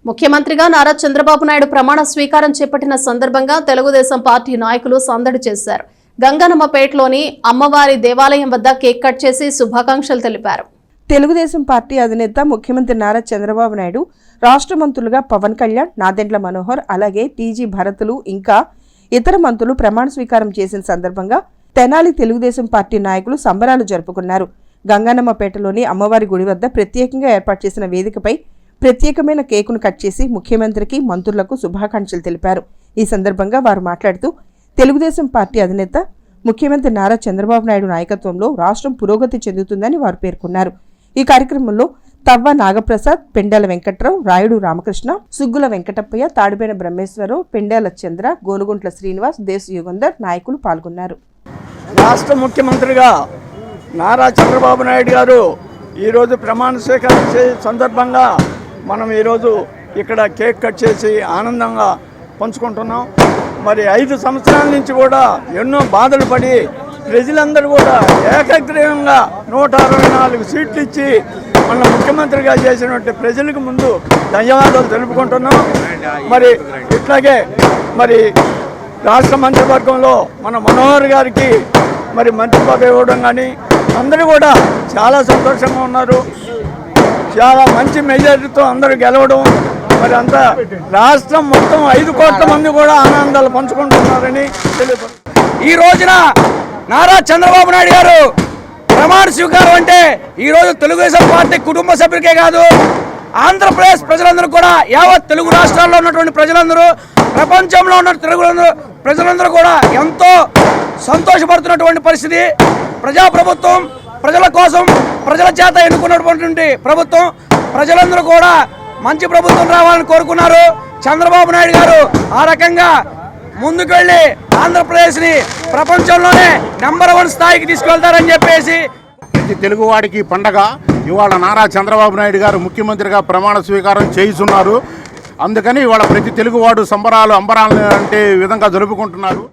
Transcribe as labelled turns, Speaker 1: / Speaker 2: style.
Speaker 1: ముఖ్యమంత్రిగా నారా చంద్రబాబు నాయుడు ప్రమాణ స్వీకారం చేపట్టిన సందర్భంగా తెలుగుదేశం పార్టీ నాయకులు సందడి చేశారు. గంగన్నమ్మపేటలోని అమ్మవారి దేవాలయం వద్ద కేక్ కట్ చేసి శుభాకాంక్షలు తెలిపారు.
Speaker 2: తెలుగుదేశం పార్టీ అధినేత ముఖ్యమంత్రి నారా చంద్రబాబు నాయుడు, రాష్ట్ర మంత్రులుగా పవన్ కళ్యాణ్, నాదెండ్ల మనోహర్, అలాగే టీజీ భరతులు ఇంకా ఇతర మంత్రులు ప్రమాణ స్వీకారం చేసిన సందర్భంగా తెనాలి తెలుగుదేశం పార్టీ నాయకులు సంబరాలు జరుపుకున్నారు. గంగన్నమ్మపేటలోని అమ్మవారి గుడి వద్ద ప్రత్యేకంగా ఏర్పాటు చేసిన వేదికపై ప్రత్యేకమైన కేకును కట్ చేసి ముఖ్యమంత్రికి, మంత్రులకు శుభాకాంక్షలు తెలిపారు. ఈ సందర్భంగా వారు మాట్లాడుతూ తెలుగుదేశం పార్టీ అధినేత ముఖ్యమంత్రి నారా చంద్రబాబు నాయుడు నాయకత్వంలో రాష్ట్రం పురోగతి చెందుతుందని వారు పేర్కొన్నారు. ఈ కార్యక్రమంలో తవ్వ నాగప్రసాద్, పెండాల వెంకట్రావు, రాయుడు రామకృష్ణ, సుగ్గుల వెంకటప్పయ్య, తాడిబేన బ్రహ్మేశ్వరరావు, పెండాల చంద్ర, గోనుగుంట్ల శ్రీనివాస్, దేశ్ యుగంధర్ నాయకులు పాల్గొన్నారు.
Speaker 3: రాష్ట్ర ముఖ్యమంత్రిగా నారా చంద్రబాబు నాయుడు గారు ఈరోజు ప్రమాణ స్వీకారం సందర్భంగా మనం ఈరోజు ఇక్కడ కేక్ కట్ చేసి ఆనందంగా పంచుకుంటున్నాం. మరి 5 సంవత్సరాల నుంచి కూడా ఎన్నో బాధలు పడి ప్రజలందరూ కూడా ఏకగ్రీవంగా 164 సీట్లు ఇచ్చి మన ముఖ్యమంత్రిగా చేసినటువంటి ప్రజలకు ముందు ధన్యవాదాలు తెలుపుకుంటున్నాం. మరి ఇట్లాగే మరి రాష్ట్ర మంత్రివర్గంలో మన మనోహర్ గారికి మరి మంత్రి పదవి ఇవ్వడం కానీ అందరూ కూడా చాలా సంతోషంగా ఉన్నారు. చాలా మంచి మెజారిటీతో అందరూ గెలవడం, మరి అంతా రాష్ట్రం మొత్తం 5 కోట్ల మంది కూడా ఆనందాలు పంచుకుంటున్నారని తెలియదు.
Speaker 4: ఈ రోజున నారా చంద్రబాబు నాయుడు గారు ప్రమాణ స్వీకారం అంటే ఈరోజు తెలుగుదేశం పార్టీ కుటుంబ సభ్యులకే కాదు, ఆంధ్రప్రదేశ్ ప్రజలందరూ కూడా, యావత్ తెలుగు రాష్ట్రాల్లో ఉన్నటువంటి ప్రజలందరూ, ప్రపంచంలో ఉన్న తెలుగు ప్రజలందరూ కూడా ఎంతో సంతోషపడుతున్నటువంటి పరిస్థితి. ప్రజాప్రభుత్వం, ప్రజల కోసం, ప్రజల చేత ఎన్నుకున్నటువంటి ప్రభుత్వం, ప్రజలందరూ కూడా మంచి ప్రభుత్వం రావాలని కోరుకున్నారు. చంద్రబాబు నాయుడు గారు ఆ రకంగా ముందుకు వెళ్ళి ఆంధ్రప్రదేశ్ని ప్రపంచంలోనే నంబర్ 1 స్థాయికి తీసుకెళ్తారని చెప్పేసి
Speaker 5: ప్రతి తెలుగువాడికి పండగ. ఇవాళ నారా చంద్రబాబు నాయుడు గారు ముఖ్యమంత్రిగా ప్రమాణ స్వీకారం చేయిస్తున్నారు. అందుకని ఇవాళ ప్రతి తెలుగువాడు సంబరాలు అంబరాలు అంటే విధంగా జరుపుకుంటున్నారు.